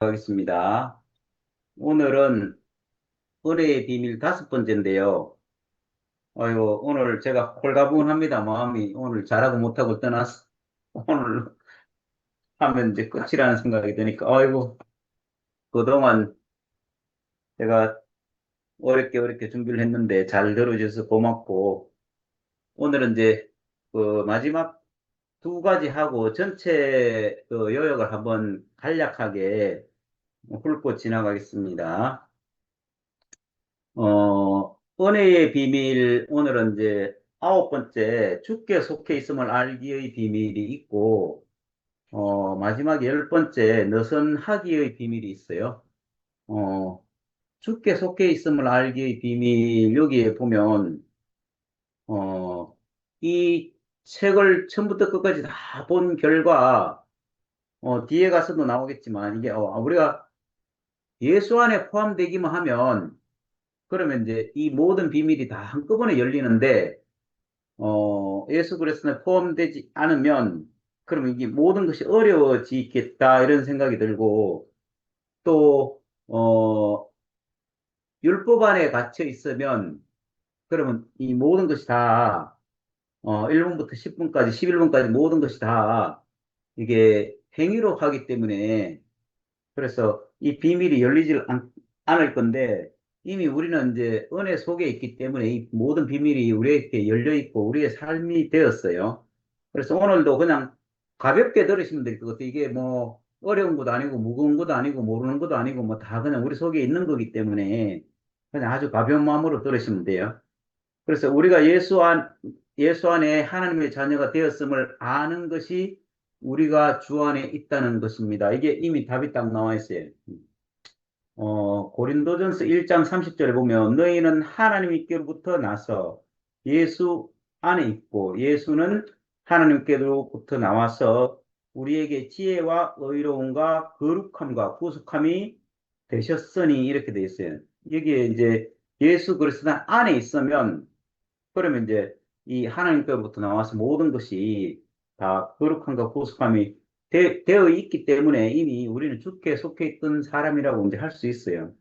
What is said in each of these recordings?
하겠습니다. 오늘은 은혜의 비밀 5번째인데요. 아이고, 오늘 제가 홀가분합니다. 마음이 오늘 잘하고 못하고 떠나서 오늘 하면 이제 끝이라는 생각이 드니까, 아이고, 그동안 제가 어렵게 준비를 했는데 잘 들어줘서 고맙고, 오늘은 이제 그 마지막 두 가지 하고 전체 그 요약을 한번 간략하게 훑고 지나가겠습니다. 은혜의 비밀, 오늘은 이제 9번째, 주께 속해 있음을 알기의 비밀이 있고, 마지막 10번째, 너선하기의 비밀이 있어요. 어, 주께 속해 있음을 알기의 비밀, 여기에 보면, 어, 이 책을 처음부터 끝까지 다 본 결과, 뒤에 가서도 나오겠지만, 이게, 우리가 예수 안에 포함되기만 하면, 그러면 이제 이 모든 비밀이 다 한꺼번에 열리는데, 예수 그리스도에 포함되지 않으면, 그러면 이게 모든 것이 어려워지겠다, 이런 생각이 들고, 또, 율법 안에 갇혀 있으면, 그러면 이 모든 것이 다, 1분부터 10분까지, 11분까지 모든 것이 다, 이게 행위로 하기 때문에, 그래서 이 비밀이 않을 건데, 이미 우리는 이제 은혜 속에 있기 때문에 이 모든 비밀이 우리에게 열려 있고 우리의 삶이 되었어요. 그래서 오늘도 그냥 가볍게 들으시면 될 것 같아요. 이게 뭐 어려운 것도 아니고 무거운 것도 아니고 모르는 것도 아니고 뭐 다 그냥 우리 속에 있는 거기 때문에 그냥 아주 가벼운 마음으로 들으시면 돼요. 그래서 우리가 예수 안에 하나님의 자녀가 되었음을 아는 것이 우리가 주 안에 있다는 것입니다. 이게 이미 답이 딱 나와 있어요. 고린도전서 1장 30절에 보면 너희는 하나님께로부터 나서 예수 안에 있고 예수는 하나님께로부터 나와서 우리에게 지혜와 의로움과 거룩함과 구속함이 되셨으니 이렇게 돼 있어요. 여기에 이제 예수 그리스도 안에 있으면 그러면 이제 이 하나님께로부터 나와서 모든 것이 다 거룩함과 구속함이 되어 있기 때문에 이미 우리는 주께 속해 있던 사람이라고 이제 할 수 있어요.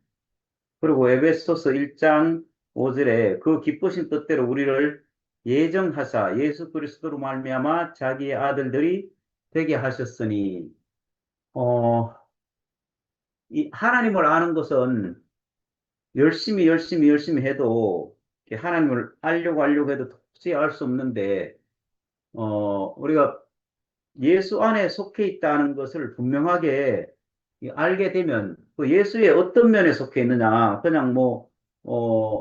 그리고 에베소서 1장 5절에 그 기쁘신 뜻대로 우리를 예정하사 예수 그리스도로 말미암아 자기의 아들들이 되게 하셨으니 이 하나님을 아는 것은 열심히 해도 하나님을 알려고 해도 도저히 알 수 없는데 우리가 예수 안에 속해 있다는 것을 분명하게 알게 되면 그 예수의 어떤 면에 속해 있느냐 그냥 뭐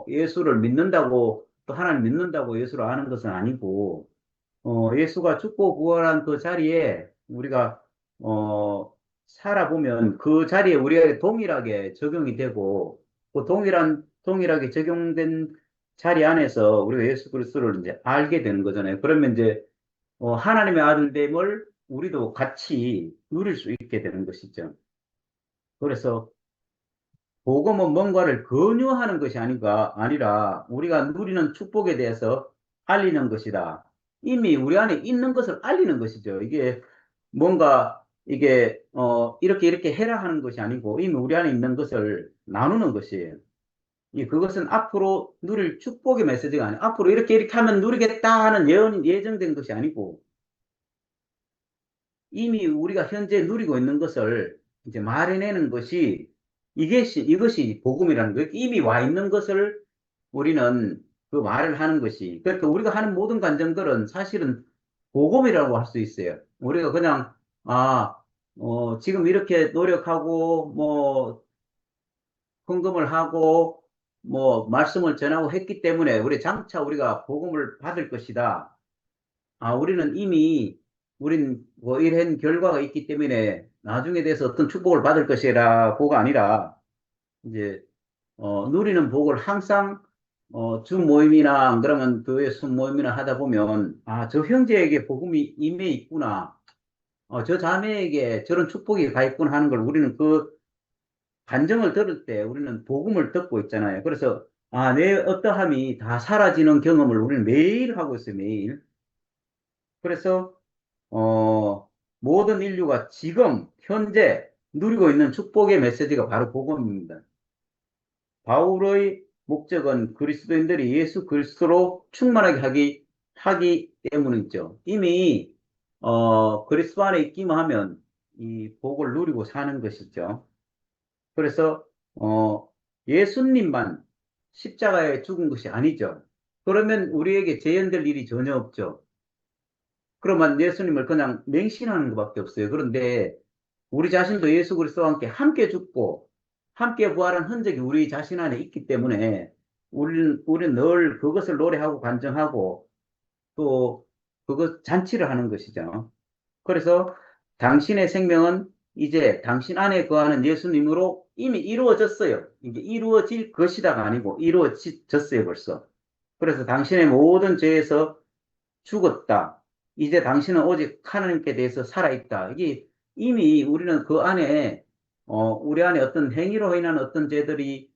예수를 믿는다고 또 하나님 믿는다고 예수를 아는 것은 아니고 예수가 죽고 부활한 그 자리에 우리가 어, 살아보면 그 자리에 우리가 동일하게 적용이 되고 그 동일하게 적용된 자리 안에서 우리가 예수 그리스도를 이제 알게 되는 거잖아요. 그러면 이제 하나님의 아들됨을 우리도 같이 누릴 수 있게 되는 것이죠. 그래서 복음은 뭔가를 권유하는 것이 아니라 우리가 누리는 축복에 대해서 알리는 것이다. 이미 우리 안에 있는 것을 알리는 것이죠. 이게 뭔가 이게 이렇게 해라 하는 것이 아니고 이미 우리 안에 있는 것을 나누는 것이에요. 그것은 앞으로 누릴 축복의 메시지가 아니고 앞으로 이렇게 하면 누리겠다 하는 예정된 것이 아니고 이미 우리가 현재 누리고 있는 것을 이제 말해내는 것이 이것이 복음이라는 거예요. 이미 와 있는 것을 우리는 그 말을 하는 것이. 그러니까 우리가 하는 모든 간증들은 사실은 복음이라고 할 수 있어요. 우리가 그냥, 지금 이렇게 노력하고, 뭐, 헌금을 하고, 뭐, 말씀을 전하고 했기 때문에 우리 장차 우리가 복음을 받을 것이다. 우리는 이미 우린 뭐 이런 결과가 있기 때문에 나중에 대해서 어떤 축복을 받을 것이라고가 아니라 이제 누리는 복을 항상 주 모임이나 그러면 교회 순 모임이나 하다 보면 저 형제에게 복음이 임해 있구나. 저 자매에게 저런 축복이 가 있구나 하는 걸 우리는 그 간증을 들을 때 우리는 복음을 듣고 있잖아요. 그래서 내 어떠함이 다 사라지는 경험을 우리는 매일 하고 있어요. 매일. 그래서 모든 인류가 지금, 현재, 누리고 있는 축복의 메시지가 바로 복음입니다. 바울의 목적은 그리스도인들이 예수 그리스도로 충만하게 하기 때문이죠. 이미 그리스도 안에 있기만 하면 이 복을 누리고 사는 것이죠. 그래서 예수님만 십자가에 죽은 것이 아니죠. 그러면 우리에게 재현될 일이 전혀 없죠. 그러면 예수님을 그냥 맹신하는 것밖에 없어요. 그런데 우리 자신도 예수 그리스도와 함께 죽고 함께 부활한 흔적이 우리 자신 안에 있기 때문에 우리는 늘 그것을 노래하고 간증하고 또 그것 잔치를 하는 것이죠. 그래서 당신의 생명은 이제 당신 안에 거하는 예수님으로 이미 이루어졌어요. 이게 이루어질 것이다가 아니고 이루어졌어요, 벌써. 그래서 당신의 모든 죄에서 죽었다. 이제 당신은 오직 하나님께 대해서 살아있다. 이게 이미 우리는 그 안에, 우리 안에 어떤 행위로 인한 어떤 죄들이,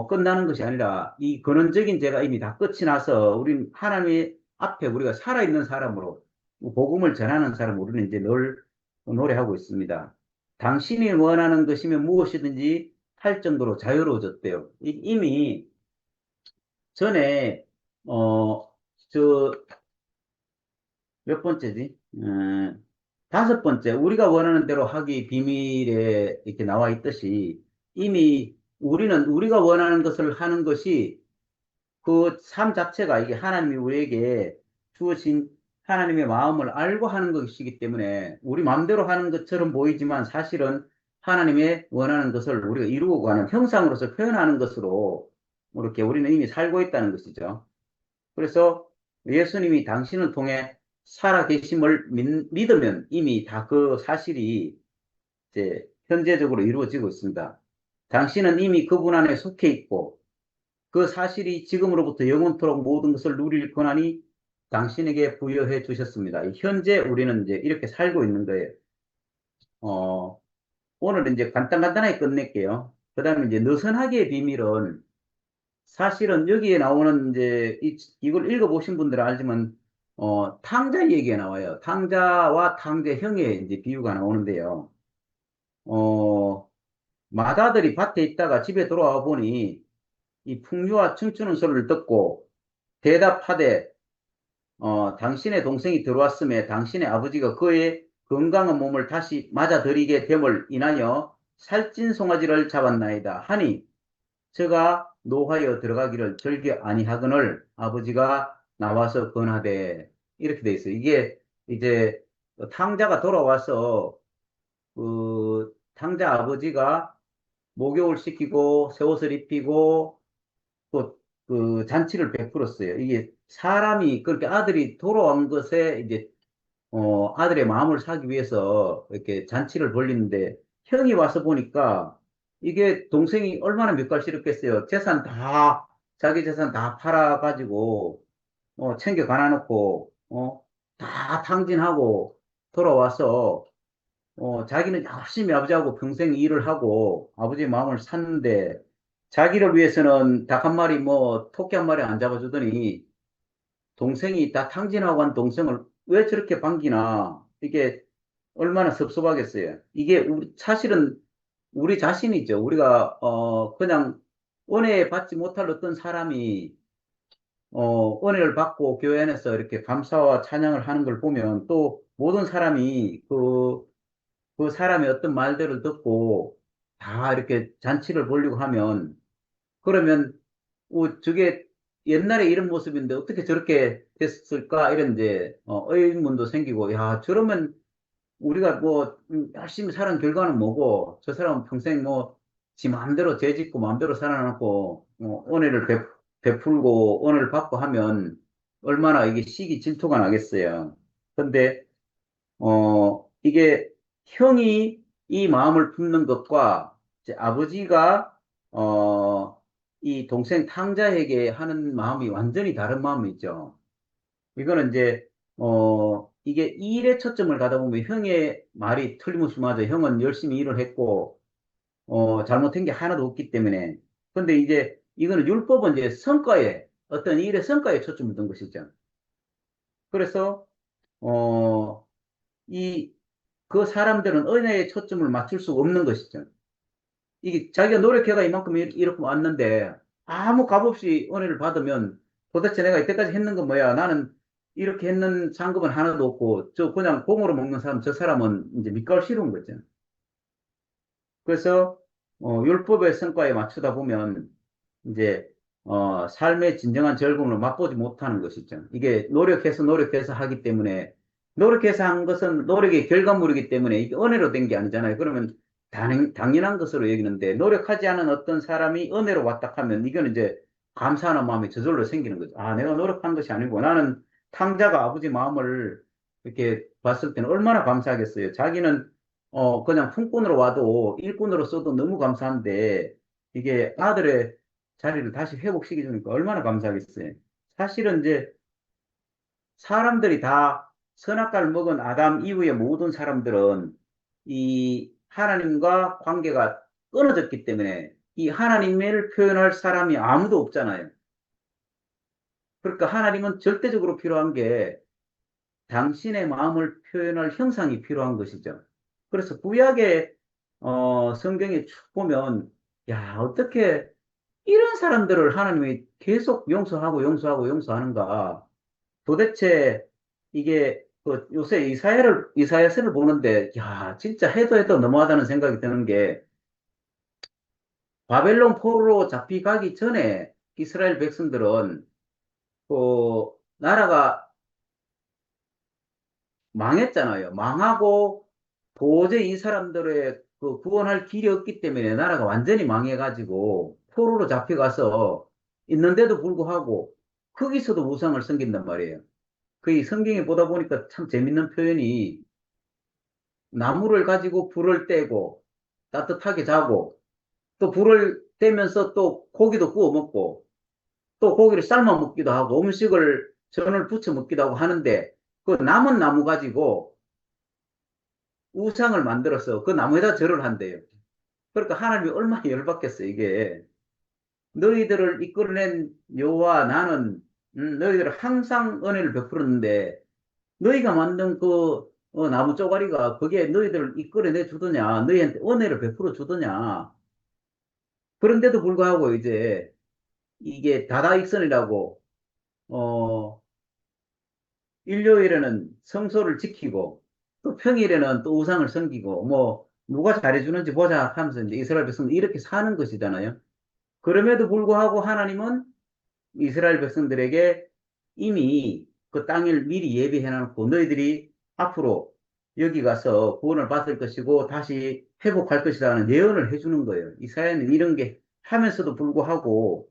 끝나는 것이 아니라 이 근원적인 죄가 이미 다 끝이 나서 우리는 하나님 앞에 우리가 살아있는 사람으로 복음을 전하는 사람 우리는 이제 늘 노래하고 있습니다. 당신이 원하는 것이면 무엇이든지 할 정도로 자유로워졌대요. 이미 전에, 저 몇 번째지? 다섯 번째, 우리가 원하는 대로 하기 비밀에 이렇게 나와 있듯이 이미 우리는 우리가 원하는 것을 하는 것이 그 삶 자체가 이게 하나님이 우리에게 주어진 하나님의 마음을 알고 하는 것이기 때문에 우리 마음대로 하는 것처럼 보이지만 사실은 하나님의 원하는 것을 우리가 이루고 가는 형상으로서 표현하는 것으로 이렇게 우리는 이미 살고 있다는 것이죠. 그래서 예수님이 당신을 통해 살아계심을 믿으면 이미 다 그 사실이 이제 현재적으로 이루어지고 있습니다. 당신은 이미 그분 안에 속해 있고 그 사실이 지금으로부터 영원토록 모든 것을 누릴 권한이 당신에게 부여해 주셨습니다. 현재 우리는 이제 이렇게 살고 있는 거예요. 어, 오늘 이제 간단하게 끝낼게요. 그 다음에 이제 느슨하게의 비밀은 사실은 여기에 나오는 이제 이걸 읽어보신 분들은 알지만 탕자 얘기가 나와요. 탕자와 탕자형의 이제 비유가 나오는데요. 어, 마다들이 밭에 있다가 집에 돌아와 보니 이 풍류와 춤추는 소리를 듣고 대답하되 당신의 동생이 들어왔음에 당신의 아버지가 그의 건강한 몸을 다시 맞아들이게 됨을 인하여 살찐 송아지를 잡았나이다 하니 저가 노하여 들어가기를 절개 아니하거늘 아버지가 나와서 권하되 이렇게 돼 있어요. 이게 이제 탕자가 돌아와서 그 탕자 아버지가 목욕을 시키고 새 옷을 입히고 또 그 잔치를 베풀었어요. 이게 사람이 그렇게 아들이 돌아온 것에 이제 아들의 마음을 사기 위해서 이렇게 잔치를 벌리는데 형이 와서 보니까 이게 동생이 얼마나 몇 갈씩 했겠어요. 자기 재산 다 팔아가지고, 챙겨 가놔놓고, 다 탕진하고 돌아와서, 자기는 열심히 아버지하고 평생 일을 하고 아버지의 마음을 샀는데 자기를 위해서는 닭 한 마리 토끼 한 마리 안 잡아주더니 동생이 다 탕진하고 한 동생을 왜 저렇게 반기나 이게 얼마나 섭섭하겠어요. 이게 사실은 우리 자신이죠. 우리가 그냥 은혜 받지 못할 어떤 사람이 은혜를 받고 교회 안에서 이렇게 감사와 찬양을 하는 걸 보면 또 모든 사람이 그 사람의 어떤 말들을 듣고 다 이렇게 잔치를 벌리고 하면 그러면 저게 옛날에 이런 모습인데 어떻게 저렇게 됐을까 이런 이제 의문도 생기고 야 저러면 우리가 열심히 살은 결과는 뭐고 저 사람은 평생 지 마음대로 죄 짓고 마음대로 살아남고 은혜를 베풀고 은혜를 받고 하면 얼마나 이게 시기 질투가 나겠어요. 근데 이게 형이 이 마음을 품는 것과 이제 아버지가 이 동생 탕자에게 하는 마음이 완전히 다른 마음이죠. 이거는 이제, 이게 일에 초점을 가다 보면 형의 말이 틀림없이 맞아. 형은 열심히 일을 했고, 잘못한 게 하나도 없기 때문에. 근데 이제 이거는 율법은 이제 성과에, 어떤 일의 성과에 초점을 둔 것이죠. 그래서, 어, 이 그 사람들은 은혜에 초점을 맞출 수 없는 것이죠. 이게 자기가 노력해가 이만큼 이렇게 왔는데 아무 값 없이 은혜를 받으면 도대체 내가 이때까지 했는 건 뭐야? 나는 이렇게 했는 상급은 하나도 없고 저 그냥 공으로 먹는 사람 저 사람은 이제 밑가루 씌운 거죠. 그래서 율법의 성과에 맞추다 보면 이제 삶의 진정한 즐거움을 맛보지 못하는 것이죠. 이게 노력해서 하기 때문에 노력해서 한 것은 노력의 결과물이기 때문에 이게 은혜로 된 게 아니잖아요. 그러면 당연한 것으로 여기는데 노력하지 않은 어떤 사람이 은혜로 왔다 하면 이건 이제 감사하는 마음이 저절로 생기는 거죠. 아, 내가 노력한 것이 아니고 나는 탕자가 아버지 마음을 이렇게 봤을 때는 얼마나 감사하겠어요. 자기는 그냥 품꾼으로 와도 일꾼으로 써도 너무 감사한데 이게 아들의 자리를 다시 회복시켜주니까 얼마나 감사하겠어요. 사실은 이제 사람들이 다 선악과를 먹은 아담 이후의 모든 사람들은 이 하나님과 관계가 끊어졌기 때문에 이 하나님을 표현할 사람이 아무도 없잖아요. 그러니까 하나님은 절대적으로 필요한 게 당신의 마음을 표현할 형상이 필요한 것이죠. 그래서 구약의 성경에 쭉 보면 야 어떻게 이런 사람들을 하나님이 계속 용서하는가? 도대체 이게 그 요새 이사야서를 보는데 야 진짜 해도 너무하다는 생각이 드는 게 바벨론 포로로 잡히가기 전에 이스라엘 백성들은 그 나라가 망했잖아요. 망하고 도저히 이 사람들의 그 구원할 길이 없기 때문에 나라가 완전히 망해가지고 포로로 잡혀가서 있는데도 불구하고 거기서도 우상을 섬긴단 말이에요. 그 이 성경에 보다 보니까 참 재밌는 표현이 나무를 가지고 불을 떼고 따뜻하게 자고 또 불을 떼면서 또 고기도 구워 먹고 또 고기를 삶아 먹기도 하고 음식을 전을 부쳐 먹기도 하고 하는데 그 남은 나무 가지고 우상을 만들어서 그 나무에다 절을 한대요. 그러니까 하나님이 얼마나 열받겠어요, 이게. 너희들을 이끌어낸 여호와 나는 너희들을 항상 은혜를 베풀었는데 너희가 만든 그 나무 쪼가리가 거기에 너희들을 이끌어내 주더냐, 너희한테 은혜를 베풀어 주더냐. 그런데도 불구하고 이제 이게 다다익선이라고 어, 일요일에는 성소를 지키고 또 평일에는 또 우상을 섬기고 뭐 누가 잘해주는지 보자 하면서 이제 이스라엘 백성들 이렇게 사는 것이잖아요. 그럼에도 불구하고 하나님은 이스라엘 백성들에게 이미 그 땅을 미리 예비해 놓고 너희들이 앞으로 여기 가서 구원을 받을 것이고 다시 회복할 것이라는 예언을 해주는 거예요. 이사야는 이런 게 하면서도 불구하고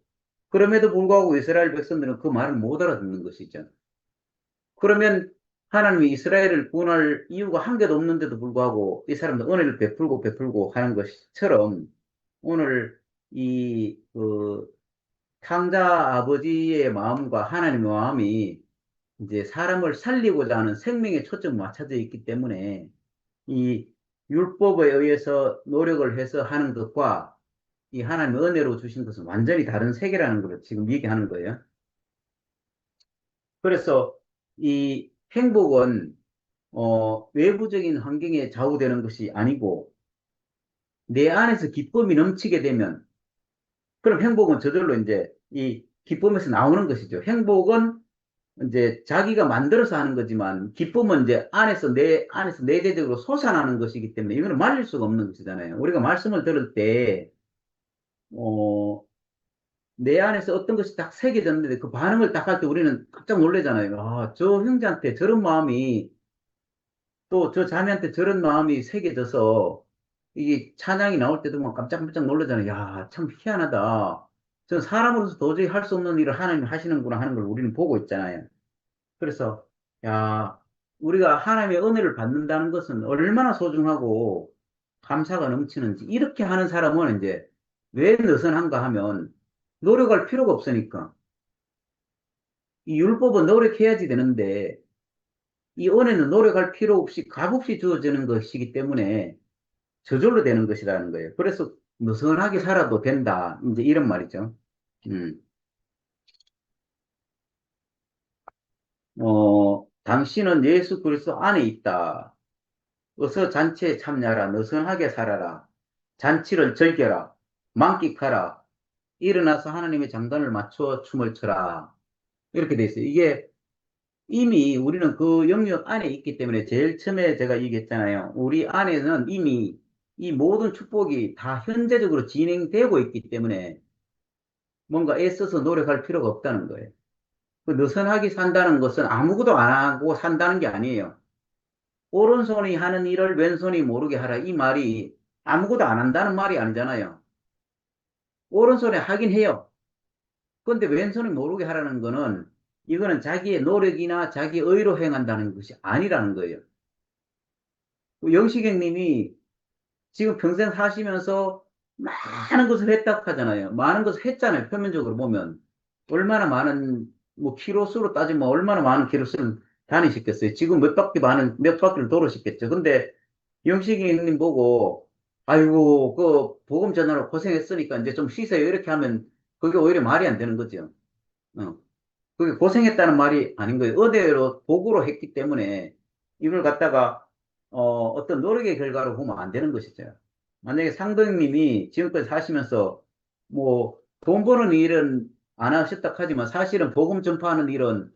그럼에도 불구하고 이스라엘 백성들은 그 말을 못 알아듣는 것이죠. 그러면 하나님이 이스라엘을 구원할 이유가 한 개도 없는데도 불구하고 이 사람들 은혜를 베풀고 하는 것처럼 오늘 그 탕자 아버지의 마음과 하나님의 마음이 이제 사람을 살리고자 하는 생명에 초점이 맞춰져 있기 때문에 이 율법에 의해서 노력을 해서 하는 것과 이 하나님의 은혜로 주신 것은 완전히 다른 세계라는 걸 지금 얘기하는 거예요. 그래서 이 행복은 외부적인 환경에 좌우되는 것이 아니고 내 안에서 기쁨이 넘치게 되면 그럼 행복은 저절로 이제 이 기쁨에서 나오는 것이죠. 행복은 이제 자기가 만들어서 하는 거지만 기쁨은 이제 내 안에서 내재적으로 솟아나는 것이기 때문에 이거는 말릴 수가 없는 것이잖아요. 우리가 말씀을 들을 때, 어, 내 안에서 어떤 것이 딱 새겨졌는데 그 반응을 딱 할 때 우리는 깜짝 놀라잖아요. 아, 저 형제한테 저런 마음이 또 저 자매한테 저런 마음이 새겨져서 이게 찬양이 나올 때도 막 깜짝깜짝 놀라잖아요. 야, 참 희한하다. 전 사람으로서 도저히 할 수 없는 일을 하나님이 하시는구나 하는 걸 우리는 보고 있잖아요. 그래서, 야, 우리가 하나님의 은혜를 받는다는 것은 얼마나 소중하고 감사가 넘치는지, 이렇게 하는 사람은 이제 왜 느슨한가 하면 노력할 필요가 없으니까. 이 율법은 노력해야지 되는데, 이 은혜는 노력할 필요 없이 값없이 주어지는 것이기 때문에 저절로 되는 것이라는 거예요. 그래서 느슨하게 살아도 된다. 이제 이런 말이죠. 음. 당신은 예수 그리스도 안에 있다. 어서 잔치에 참여하라. 느슨하게 살아라. 잔치를 즐겨라. 만끽하라. 일어나서 하나님의 장단을 맞춰 춤을 춰라. 이렇게 돼 있어요. 이게 이미 우리는 그 영역 안에 있기 때문에 제일 처음에 제가 얘기했잖아요. 우리 안에는 이미 이 모든 축복이 다 현재적으로 진행되고 있기 때문에 뭔가 애써서 노력할 필요가 없다는 거예요. 그 느슨하게 산다는 것은 아무것도 안 하고 산다는 게 아니에요. 오른손이 하는 일을 왼손이 모르게 하라. 이 말이 아무것도 안 한다는 말이 아니잖아요. 오른손에 하긴 해요. 근데 왼손이 모르게 하라는 거는 이거는 자기의 노력이나 자기 의로 행한다는 것이 아니라는 거예요. 영식형 님이 지금 평생 사시면서 많은 것을 했다 하잖아요. 많은 것을 했잖아요. 표면적으로 보면. 얼마나 많은, 뭐, 키로수로 따지면 얼마나 많은 키로수를 다니셨겠어요. 지금 몇 바퀴를 돌으셨겠죠. 근데 영식이 님 보고, 아이고, 그, 복음 전하러 고생했으니까 이제 좀 쉬세요. 이렇게 하면 그게 오히려 말이 안 되는 거죠. 어. 그게 고생했다는 말이 아닌 거예요. 의대로 도구로 했기 때문에 이걸 갖다가 어떤 노력의 결과로 보면 안 되는 것이죠. 만약에 상도님이 지금까지 사시면서 뭐 돈 버는 일은 안 하셨다 하지만 사실은 복음 전파하는 일은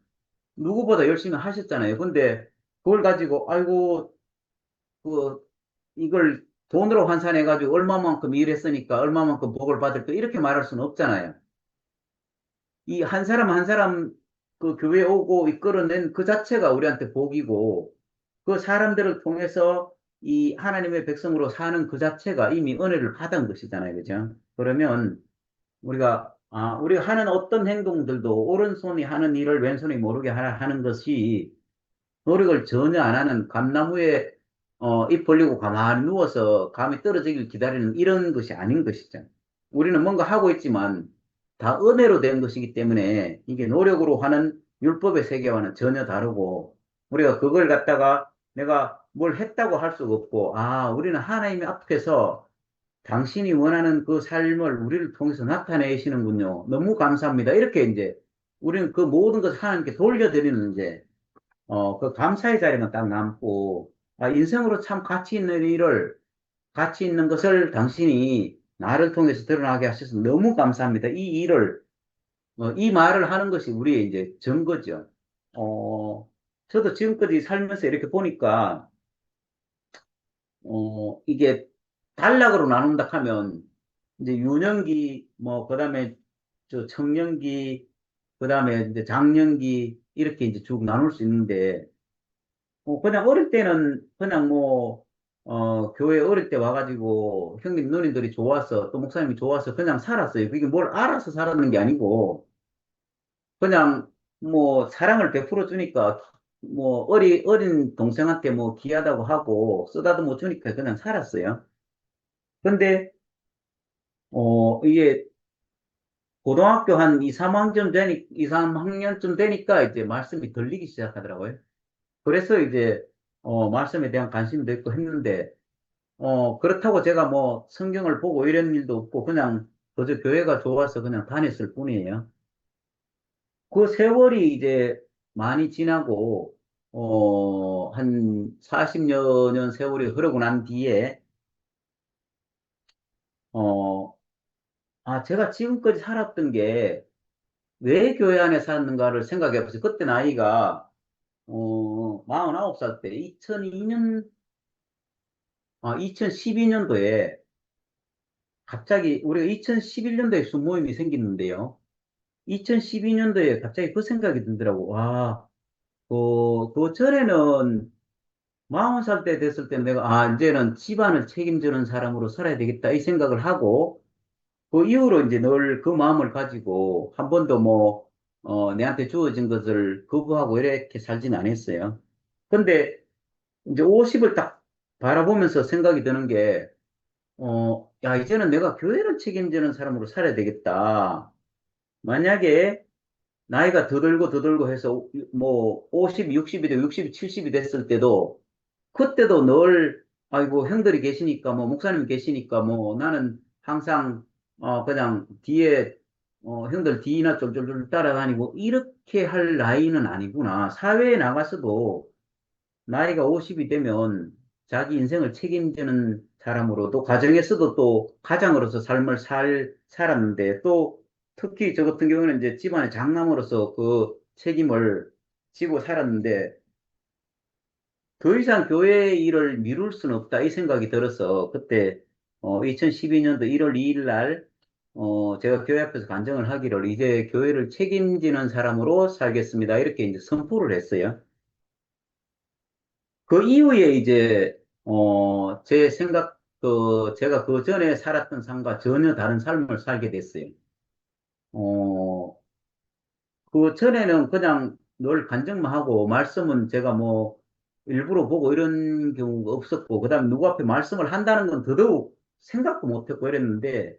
누구보다 열심히 하셨잖아요. 근데 그걸 가지고 아이고 그 이걸 돈으로 환산해 가지고 얼마만큼 일했으니까 얼마만큼 복을 받을 거 이렇게 말할 수는 없잖아요. 이 한 사람 한 사람 그 교회 오고 이끌어낸 그 자체가 우리한테 복이고 그 사람들을 통해서 이 하나님의 백성으로 사는 그 자체가 이미 은혜를 받은 것이잖아요. 그죠? 그러면 우리가 하는 어떤 행동들도 오른손이 하는 일을 왼손이 모르게 하는 것이 노력을 전혀 안 하는 감나무에 입 벌리고 가만히 누워서 감이 떨어지길 기다리는 이런 것이 아닌 것이죠. 우리는 뭔가 하고 있지만 다 은혜로 된 것이기 때문에 이게 노력으로 하는 율법의 세계와는 전혀 다르고 우리가 그걸 갖다가 내가 뭘 했다고 할 수가 없고 우리는 하나님 앞에서 당신이 원하는 그 삶을 우리를 통해서 나타내시는군요. 너무 감사합니다. 이렇게 이제 우리는 그 모든 것을 하나님께 돌려드리는 이제 그 감사의 자리만 딱 남고, 인생으로 참 가치 있는 것을 당신이 나를 통해서 드러나게 하셔서 너무 감사합니다. 이 말을 하는 것이 우리의 이제 증거죠. 저도 지금까지 살면서 이렇게 보니까, 이게 단락으로 나눈다 하면, 이제 유년기, 뭐, 그 다음에 저 청년기, 그 다음에 이제 장년기, 이렇게 이제 쭉 나눌 수 있는데, 그냥 어릴 때는 그냥 뭐, 교회 어릴 때 와가지고 형님, 누님들이 좋아서 또 목사님이 좋아서 그냥 살았어요. 그게 뭘 알아서 살았는 게 아니고, 그냥 뭐 사랑을 베풀어 주니까 뭐 어린 동생한테 뭐 귀하다고 하고 쓰다듬어 주니까 그냥 살았어요. 근데, 이게 고등학교 한 2, 3학년쯤 되니까 이제 말씀이 들리기 시작하더라고요. 그래서 이제, 말씀에 대한 관심도 있고 했는데, 그렇다고 제가 뭐 성경을 보고 이런 일도 없고 그냥 그저 교회가 좋아서 그냥 다녔을 뿐이에요. 그 세월이 이제 많이 지나고, 한 40여 년 세월이 흐르고 난 뒤에, 어, 제가 지금까지 살았던 게 왜 교회 안에 살았는가를 생각해 보세요. 그때 나이가, 49살 때, 2002년, 2012년도에 갑자기 우리가 2011년도에 순모임이 생겼는데요. 2012년도에 갑자기 그 생각이 들더라고. 그 전에는 40살 때 됐을 때 내가, 이제는 집안을 책임지는 사람으로 살아야 되겠다. 이 생각을 하고, 그 이후로 이제 늘 그 마음을 가지고, 한 번도 뭐, 내한테 주어진 것을 거부하고 이렇게 살진 않았어요. 근데 이제 50을 딱 바라보면서 생각이 드는 게, 야, 이제는 내가 교회를 책임지는 사람으로 살아야 되겠다. 만약에 나이가 더 들고 해서 뭐 50, 60이 되고 60, 70이 됐을 때도 그때도 늘 아이고 형들이 계시니까 뭐 목사님이 계시니까 뭐 나는 항상 그냥 뒤에 형들 뒤나 쫄쫄쫄 따라다니고 이렇게 할 나이는 아니구나. 사회에 나가서도 나이가 50이 되면 자기 인생을 책임지는 사람으로 또 가정에서도 또 가장으로서 삶을 살았는데 또 특히 저 같은 경우는 이제 집안의 장남으로서 그 책임을 지고 살았는데 더 이상 교회 일을 미룰 수는 없다 이 생각이 들어서 그때 2012년도 1월 2일 날 제가 교회 앞에서 간증을 하기를 이제 교회를 책임지는 사람으로 살겠습니다. 이렇게 이제 선포를 했어요. 그 이후에 이제 제 생각 제가 그 전에 살았던 삶과 전혀 다른 삶을 살게 됐어요. 어, 그 전에는 그냥 늘 간증만 하고 말씀은 제가 뭐 일부러 보고 이런 경우가 없었고 그다음에 누구 앞에 말씀을 한다는 건 더더욱 생각도 못했고 이랬는데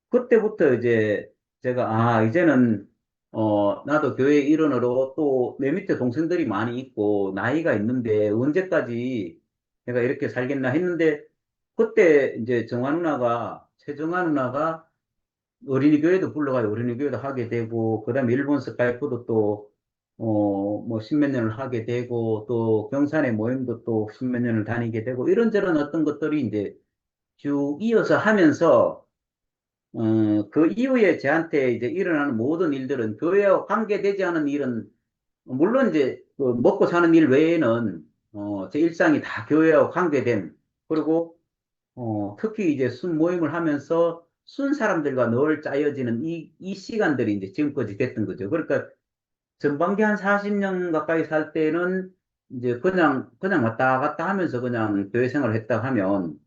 그때부터 이제 제가 이제는 나도 교회 일원으로 또 내 밑에 동생들이 많이 있고 나이가 있는데 언제까지 내가 이렇게 살겠나 했는데 그때 이제 최정아 누나가 어린이 교회도 불러가요. 어린이 교회도 하게 되고, 그 다음에 일본 스카이프도 또, 뭐, 십몇 년을 하게 되고, 또 경산의 모임도 또 십몇 년을 다니게 되고, 이런저런 어떤 것들이 이제 쭉 이어서 하면서, 그 이후에 저한테 이제 일어나는 모든 일들은 교회와 관계되지 않은 일은, 물론 이제 그 먹고 사는 일 외에는, 제 일상이 다 교회와 관계된, 그리고 특히 이제 순 모임을 하면서 순 사람들과 늘 짜여지는 이 시간들이 이제 지금까지 됐던 거죠. 그러니까 전반기 한 40년 가까이 살 때는 이제 그냥 왔다 갔다 하면서 그냥 교회 생활을 했다 하면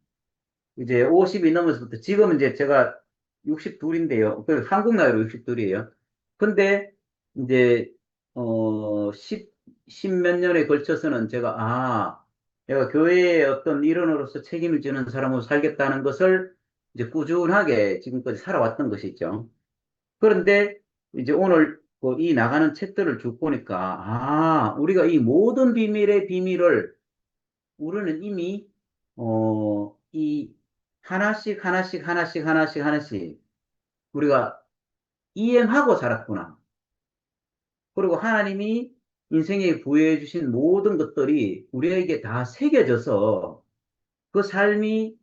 이제 50이 넘어서부터 지금은 이제 제가 62인데요. 그 한국 나이로 62이에요. 근데 이제 어 10몇 년에 걸쳐서는 내가 교회의 어떤 일원으로서 책임을 지는 사람으로 살겠다는 것을 이제 꾸준하게 지금까지 살아왔던 것이죠. 그런데 이제 오늘 그이 나가는 책들을 쭉 보니까 우리가 이 모든 비밀의 비밀을 우리는 이미 이 하나씩 하나씩 하나씩 하나씩 하나씩 우리가 이행하고 살았구나. 그리고 하나님이 인생에 부여해 주신 모든 것들이 우리에게 다 새겨져서 그 삶이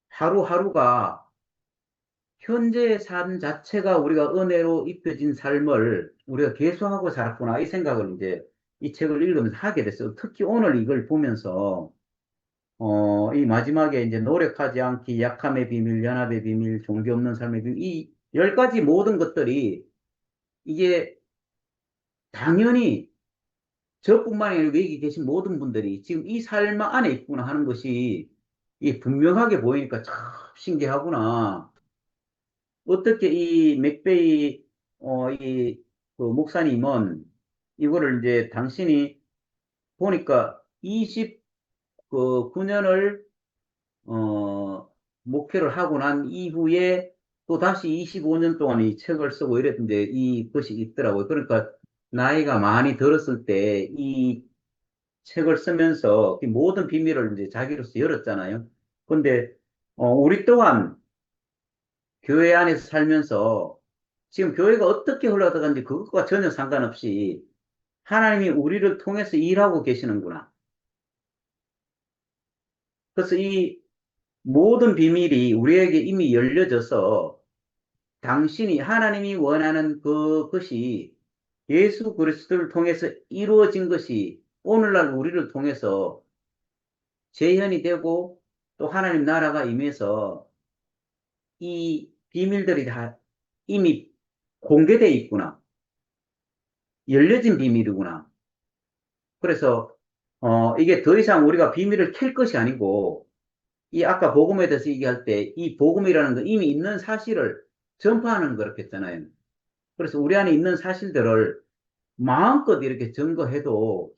하루하루가 현재의 삶 자체가 우리가 은혜로 입혀진 삶을 우리가 계속하고 살았구나. 이 생각을 이제 이 책을 읽으면서 하게 됐어요. 특히 오늘 이걸 보면서 이 마지막에 이제 노력하지 않기, 약함의 비밀, 연합의 비밀, 종교 없는 삶의 비밀, 이 열 가지 모든 것들이 이게 당연히 저뿐만이 아니라 여기 계신 모든 분들이 지금 이 삶 안에 있구나 하는 것이 이 분명하게 보이니까 참 신기하구나. 어떻게 이 맥베이, 그 목사님은 이거를 이제 당신이 보니까 29년을 목회를 하고 난 이후에 또 다시 25년 동안 이 책을 쓰고 이랬는데 이것이 있더라고요. 그러니까 나이가 많이 들었을 때 이 책을 쓰면서 이 모든 비밀을 이제 자기로서 열었잖아요. 근데 우리 또한 교회 안에서 살면서 지금 교회가 어떻게 흘러가는지 그것과 전혀 상관없이 하나님이 우리를 통해서 일하고 계시는구나. 그래서 이 모든 비밀이 우리에게 이미 열려져서 당신이 하나님이 원하는 그것이 예수 그리스도를 통해서 이루어진 것이 오늘날 우리를 통해서 재현이 되고 또 하나님 나라가 임해서 이 비밀들이 다 이미 공개되어 있구나. 열려진 비밀이구나. 그래서 이게 더 이상 우리가 비밀을 캘 것이 아니고 이 아까 복음에 대해서 얘기할 때 이 복음이라는 건 이미 있는 사실을 전파하는 거였잖아요. 그래서 우리 안에 있는 사실들을 마음껏 이렇게 증거해도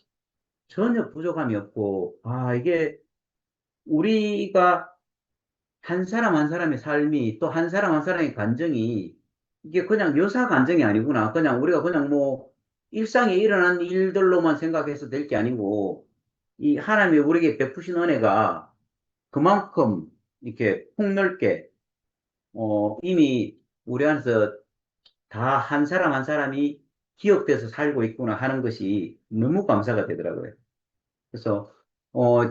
전혀 부족함이 없고 이게 우리가 한 사람 한 사람의 삶이 또 한 사람 한 사람의 감정이 이게 그냥 묘사 감정이 아니구나. 그냥 우리가 그냥 뭐 일상에 일어난 일들로만 생각해서 될 게 아니고 이 하나님이 우리에게 베푸신 은혜가 그만큼 이렇게 폭넓게 이미 우리 안에서 다 한 사람 한 사람이 기억돼서 살고 있구나 하는 것이 너무 감사가 되더라고요. 그래서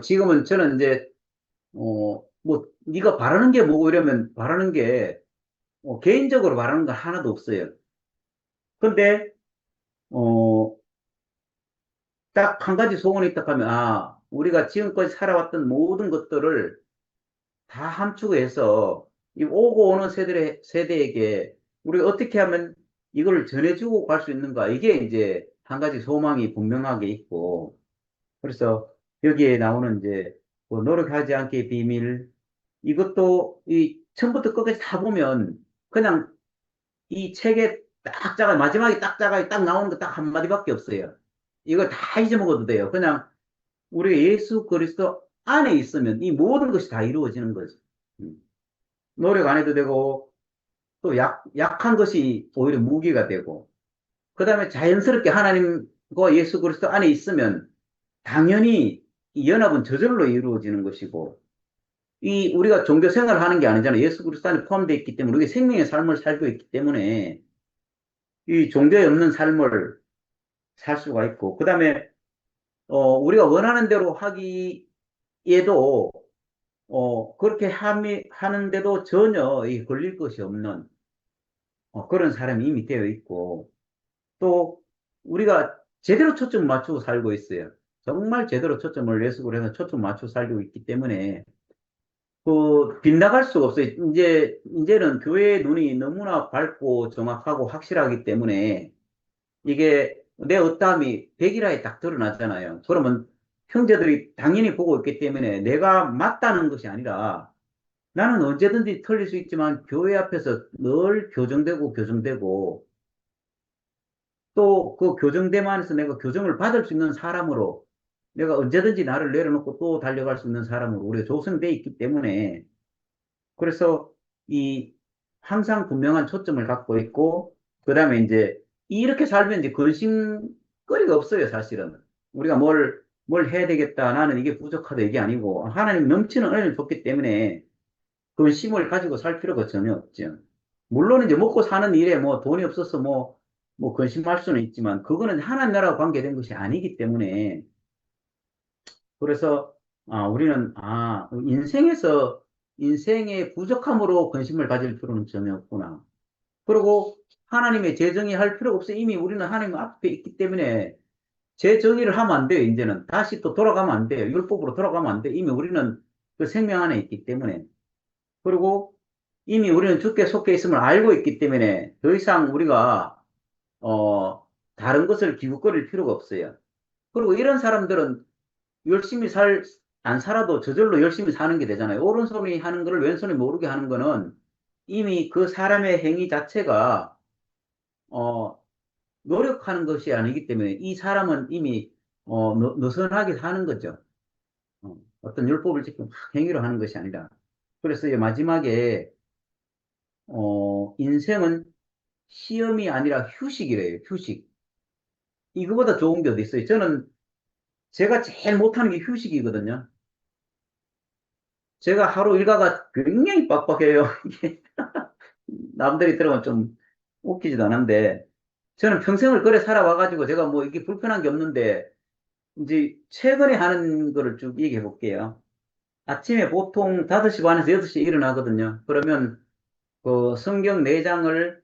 지금은 저는 이제, 뭐, 네가 바라는 게 뭐고 이러면 바라는 게, 개인적으로 바라는 건 하나도 없어요. 근데, 어, 딱 한 가지 소원이 있다 하면, 우리가 지금까지 살아왔던 모든 것들을 다 함축해서 이 오고 오는 세대에게 우리가 어떻게 하면 이걸 전해주고 갈 수 있는가. 이게 이제 한 가지 소망이 분명하게 있고, 그래서 여기에 나오는 이제 뭐 노력하지 않기의 비밀, 이것도 이 처음부터 끝까지 다 보면 그냥 이 책에 딱 작아, 마지막에 딱 작아, 딱 나오는 거 딱 한마디밖에 없어요. 이거 다 잊어먹어도 돼요. 그냥 우리 예수 그리스도 안에 있으면 이 모든 것이 다 이루어지는 거죠. 음. 노력 안 해도 되고, 또 약한 것이 오히려 무기가 되고, 그 다음에 자연스럽게 하나님과 예수 그리스도 안에 있으면 당연히 이 연합은 저절로 이루어지는 것이고, 이 우리가 종교 생활을 하는 게 아니잖아요. 예수 그리스도 안에 포함되어 있기 때문에 우리가 생명의 삶을 살고 있기 때문에 이 종교에 없는 삶을 살 수가 있고, 그 다음에 우리가 원하는 대로 하기에도 그렇게 하는데도 전혀 이 걸릴 것이 없는 그런 사람이 이미 되어 있고, 또 우리가 제대로 초점을 맞추고 살고 있어요. 정말 제대로 초점을 예수로 해서 초점 맞추고 살고 있기 때문에 빗나갈 수가 없어요. 이제는 교회의 눈이 너무나 밝고 정확하고 확실하기 때문에 이게 내 어떠함이 백일하에 딱 드러나잖아요. 그러면 형제들이 당연히 보고 있기 때문에 내가 맞다는 것이 아니라 나는 언제든지 틀릴 수 있지만 교회 앞에서 늘 교정되고 또 그 교정됨 안에서 내가 교정을 받을 수 있는 사람으로 내가 언제든지 나를 내려놓고 또 달려갈 수 있는 사람으로 우리가 조성되어 있기 때문에 그래서 이 항상 분명한 초점을 갖고 있고 그다음에 이제 이렇게 살면 이제 근심거리가 없어요, 사실은. 우리가 뭘 해야 되겠다. 나는 이게 부족하다. 이게 아니고 하나님 넘치는 은혜를 줬기 때문에 근심을 가지고 살 필요가 전혀 없죠. 물론 이제 먹고 사는 일에 뭐 돈이 없어서 뭐 근심할 수는 있지만 그거는 하나님 나라와 관계된 것이 아니기 때문에 그래서 우리는 인생의 부족함으로 근심을 가질 필요는 전혀 없구나. 그리고 하나님의 재정의 할 필요가 없어. 이미 우리는 하나님 앞에 있기 때문에 재정의를 하면 안 돼요. 이제는 다시 또 돌아가면 안 돼요. 율법으로 돌아가면 안 돼. 이미 우리는 그 생명 안에 있기 때문에. 그리고 이미 우리는 주께 속해 있음을 알고 있기 때문에 더 이상 우리가 다른 것을 기웃거릴 필요가 없어요. 그리고 이런 사람들은 열심히 안 살아도 저절로 열심히 사는 게 되잖아요. 오른손이 하는 거를 왼손이 모르게 하는 거는 이미 그 사람의 행위 자체가, 어, 노력하는 것이 아니기 때문에 이 사람은 이미, 느슨하게 사는 거죠. 어떤 율법을 지금 막 행위로 하는 것이 아니라. 그래서 이 마지막에, 인생은 시험이 아니라 휴식이래요, 휴식. 이거보다 좋은 게 어디 있어요? 제가 제일 못하는 게 휴식이거든요. 제가 하루 일과가 굉장히 빡빡해요. 이게 남들이 들으면 좀 웃기지도 않은데, 저는 평생을 그래 살아와가지고 제가 뭐 이게 불편한 게 없는데, 이제 최근에 하는 거를 쭉 얘기해 볼게요. 아침에 보통 5시 반에서 6시에 일어나거든요. 그러면 그 성경 4장을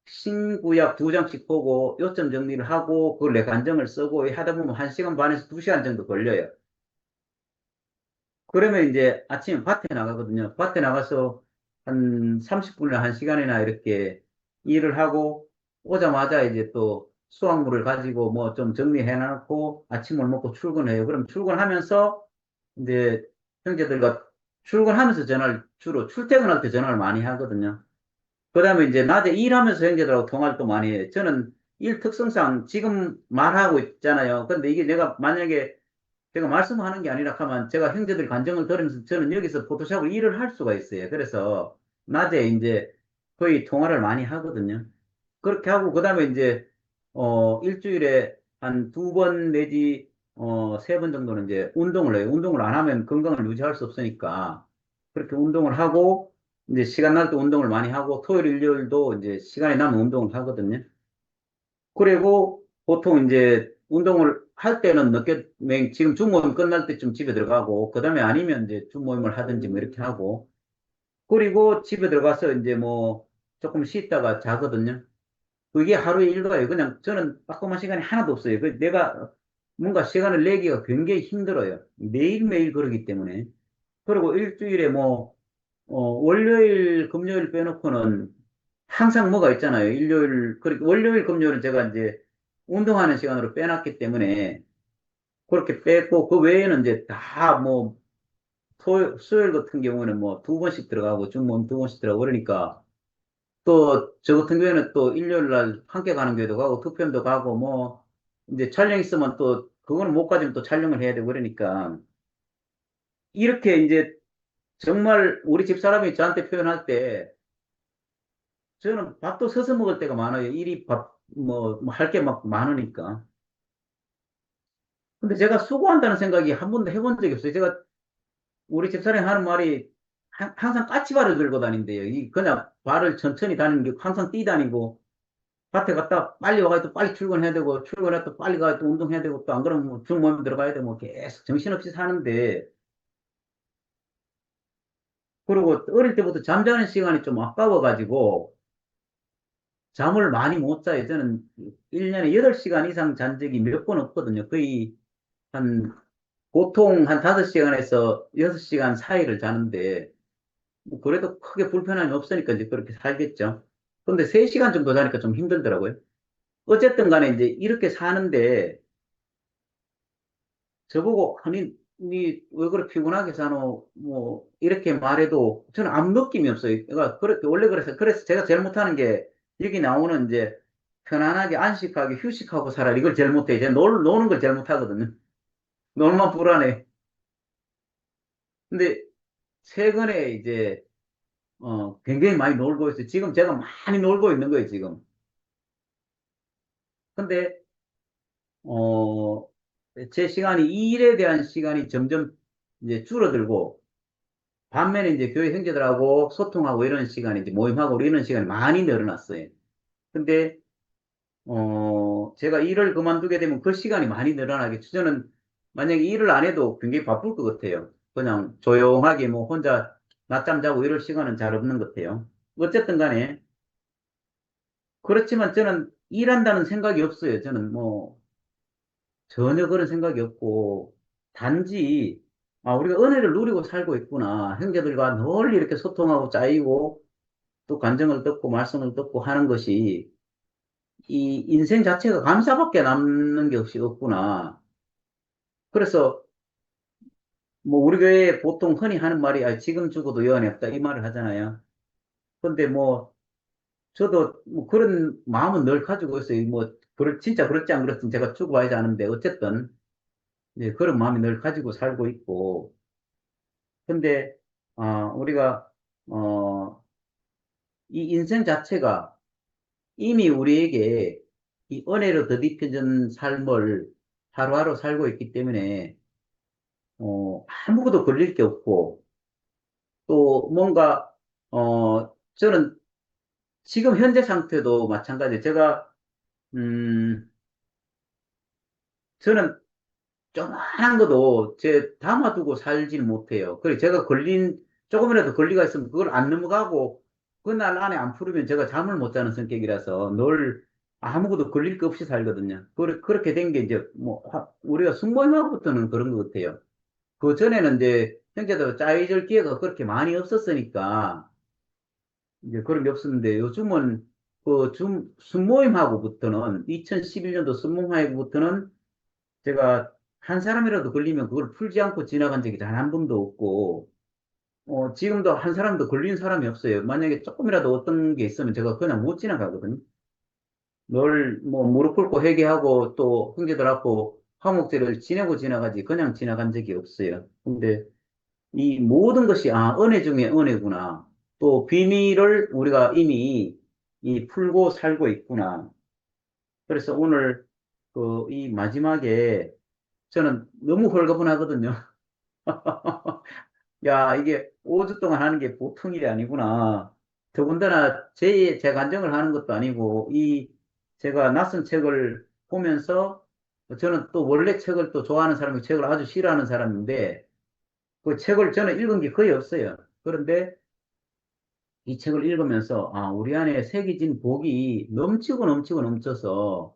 신구약 2장씩 보고 요점 정리를 하고 그걸 내 간정을 쓰고 하다 보면 1시간 반에서 2시간 정도 걸려요. 그러면 이제 아침에 밭에 나가거든요. 밭에 나가서 한 30분이나 1시간이나 이렇게 일을 하고 오자마자 이제 또 수확물을 가지고 뭐 좀 정리해 놓고 아침을 먹고 출근해요. 그럼 출근하면서 이제 형제들과 출근하면서 주로 출퇴근할 때 전화를 많이 하거든요. 그 다음에 이제 낮에 일하면서 형제들하고 통화를 또 많이 해요. 저는 일 특성상 지금 말하고 있잖아요. 근데 이게 내가 만약에 제가 말씀하는 게 아니라 하면 제가 형제들 간정을 들으면서 저는 여기서 포토샵을 일을 할 수가 있어요. 그래서 낮에 이제 거의 통화를 많이 하거든요. 그렇게 하고 그다음에 이제 일주일에 한 2번 내지 3번 정도는 이제 운동을 해요. 운동을 안 하면 건강을 유지할 수 없으니까 그렇게 운동을 하고 이제 시간 날 때 운동을 많이 하고 토요일 일요일도 이제 시간이 나면 운동을 하거든요. 그리고 보통 이제 운동을 할 때는 늦게, 지금 주모임 끝날 때쯤 집에 들어가고, 그 다음에 아니면 이제 주모임을 하든지 뭐 이렇게 하고, 그리고 집에 들어가서 이제 뭐 조금 쉬다가 자거든요. 그게 하루의 일과예요. 그냥 저는 빠끔한 시간이 하나도 없어요. 내가 뭔가 시간을 내기가 굉장히 힘들어요. 매일매일 그러기 때문에. 그리고 일주일에 뭐, 월요일, 금요일 빼놓고는 항상 뭐가 있잖아요. 일요일, 그리고 월요일, 금요일은 제가 이제 운동하는 시간으로 빼놨기 때문에 그렇게 빼고 그 외에는 이제 다 뭐, 수요일 같은 경우는 뭐 두 번씩 들어가고 주문 두 번씩 들어가고 그러니까 또 저 같은 경우에는 또 일요일 날 함께 가는 교회도 가고 특편도 가고 뭐 이제 촬영 있으면 또 그거는 못 가지면 또 촬영을 해야 되고 그러니까 이렇게 이제 정말 우리 집사람이 저한테 표현할 때 저는 밥도 서서 먹을 때가 많아요. 일이 뭐 할 게 막 많으니까. 근데 제가 수고한다는 생각이 한 번도 해본 적이 없어요. 제가 우리 집사람이 하는 말이 항상 까치발을 들고 다닌대요. 그냥 발을 천천히 다니는 게 항상 뛰다니고 밭에 갔다 빨리 와가지고 빨리 출근해야 되고 출근해 또 빨리 가서 또 운동해야 되고 또 안 그러면 뭐 중모임 들어가야 되고 뭐 계속 정신없이 사는데 그리고 어릴 때부터 잠자는 시간이 좀 아까워가지고 잠을 많이 못 자요. 저는 1년에 8시간 이상 잔 적이 몇 번 없거든요. 거의 한 보통 한 5시간에서 6시간 사이를 자는데 뭐 그래도 크게 불편함이 없으니까 이제 그렇게 살겠죠. 근데 3시간 정도 자니까 좀 힘들더라고요. 어쨌든 간에 이제 이렇게 사는데 저보고 아니 니 왜 그렇게 피곤하게 사노 뭐 이렇게 말해도 저는 아무 느낌이 없어요. 그러니까 그렇게 원래 그래서 제가 제일 못하는 게 여기 나오는 이제 편안하게 안식하게 휴식하고 살아 이걸 제일 못해요. 제가 노는 걸 제일 못하거든요. 놀만 불안해. 근데 최근에 이제 굉장히 많이 놀고 있어요. 지금 제가 많이 놀고 있는 거예요, 지금. 근데 어 제 시간이 이 일에 대한 시간이 점점 이제 줄어들고 반면에 이제 교회 형제들하고 소통하고 이런 시간이 이제 모임하고 이런 시간이 많이 늘어났어요. 근데, 제가 일을 그만두게 되면 그 시간이 많이 늘어나겠죠. 저는 만약에 일을 안 해도 굉장히 바쁠 것 같아요. 그냥 조용하게 뭐 혼자 낮잠 자고 이럴 시간은 잘 없는 것 같아요. 어쨌든 간에, 그렇지만 저는 일한다는 생각이 없어요. 저는 뭐 전혀 그런 생각이 없고, 단지, 아, 우리가 은혜를 누리고 살고 있구나. 형제들과 늘 이렇게 소통하고 짜이고, 또 간증을 듣고 말씀을 듣고 하는 것이 이 인생 자체가 감사밖에 남는 게 없이 없구나. 그래서 뭐 우리 교회에 보통 흔히 하는 말이 아, 지금 죽어도 여한이 없다 이 말을 하잖아요. 근데 뭐 저도 뭐 그런 마음은 늘 가지고 있어요. 뭐 진짜 그렇지 안 그렇든 제가 죽어봐야지 아는데 어쨌든 이제 그런 마음이 늘 가지고 살고 있고 근데 우리가 어, 이 인생 자체가 이미 우리에게 이 은혜로 더딥혀진 삶을 하루하루 살고 있기 때문에, 아무것도 걸릴 게 없고, 또 뭔가, 저는 지금 현재 상태도 마찬가지예요. 저는 조그만한 것도 담아두고 살질 못해요. 그래, 조금이라도 걸리가 있으면 그걸 안 넘어가고, 그날 안에 안 풀으면 제가 잠을 못 자는 성격이라서 늘 아무것도 걸릴 거 없이 살거든요. 그렇게 된 게 이제, 뭐, 우리가 숙모임하고부터는 그런 것 같아요. 그 전에는 이제 형제들 짜이절 기회가 그렇게 많이 없었으니까, 이제 그런 게 없었는데, 요즘은 숙모임하고부터는, 2011년도 숙모임하고부터는 제가 한 사람이라도 걸리면 그걸 풀지 않고 지나간 적이 단 한 번도 없고, 지금도 한 사람도 걸린 사람이 없어요. 만약에 조금이라도 어떤 게 있으면 제가 그냥 못 지나가거든요. 늘 뭐 무릎 꿇고 회개하고 또 형제들하고 화목제를 지내고 지나가지 그냥 지나간 적이 없어요. 근데 이 모든 것이 은혜 중에 은혜구나. 또 비밀을 우리가 이미 이 풀고 살고 있구나. 그래서 오늘 이 마지막에 저는 너무 홀가분하거든요. 야, 이게 5주 동안 하는 게 보통 일이 아니구나. 더군다나 제 간증을 하는 것도 아니고, 제가 낯선 책을 보면서 저는 또 원래 책을 또 좋아하는 사람이 책을 아주 싫어하는 사람인데, 그 책을 저는 읽은 게 거의 없어요. 그런데 이 책을 읽으면서, 아, 우리 안에 새겨진 복이 넘치고 넘치고 넘쳐서,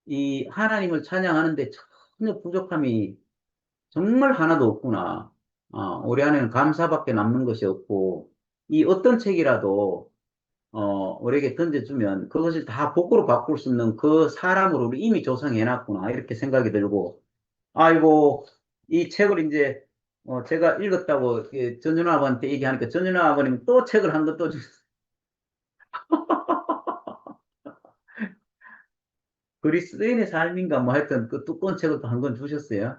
이 하나님을 찬양하는데 전혀 부족함이 정말 하나도 없구나. 우리 안에는 감사밖에 남는 것이 없고, 이 어떤 책이라도, 우리에게 던져주면 그것을 다 복으로 바꿀 수 있는 그 사람으로 우리 이미 조성해놨구나. 이렇게 생각이 들고, 아이고, 이 책을 이제, 제가 읽었다고 전준호 아버한테 얘기하니까 전준호 아버님 또 책을 한 권 또 주셨어요. 그리스도인의 삶인가 뭐 하여튼 그 두꺼운 책을 또 한 권 주셨어요.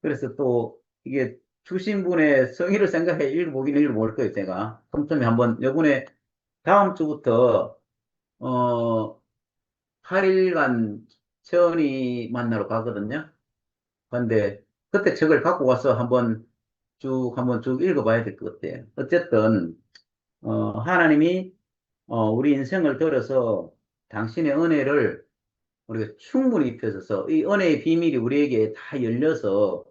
그래서 또 이게 주신 분의 성의를 생각해 읽어보긴 읽어볼 거예요, 제가. 틈틈이 한번, 요번에 다음 주부터, 어, 8일간 천이 만나러 가거든요. 근데 그때 책을 갖고 와서 한번 쭉 읽어봐야 될 것 같아요. 어쨌든, 하나님이, 우리 인생을 들어서 당신의 은혜를 우리가 충분히 입혀서 이 은혜의 비밀이 우리에게 다 열려서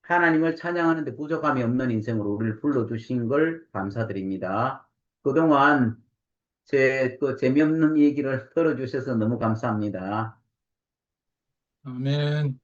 하나님을 찬양하는데 부족함이 없는 인생으로 우리를 불러주신 걸 감사드립니다. 그동안 제 그 재미없는 얘기를 들어주셔서 너무 감사합니다. 아멘.